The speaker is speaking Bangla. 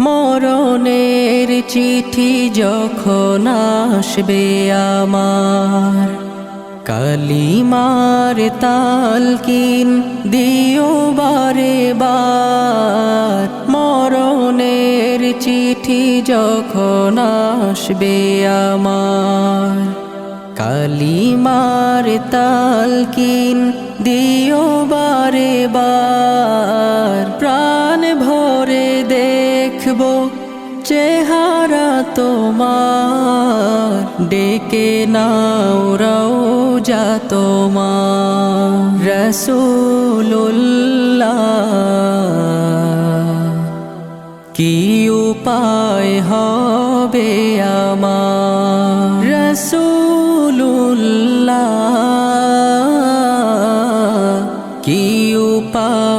মরণের চিঠি যখন আসবে আমার, কালিমার তালকিন দিও বারে বার। মরণের চিঠি যখন আসবে আমার, কালিমার তালকিন দিও বারে বার। প্রাণ ভরে দেখবো চেহারা তোমার, ডেকে নাও রওজা তোমার। রাসূলুল্লাহ কি উপায় হবে আমার, রাসূলুল্লাহ কি উপায়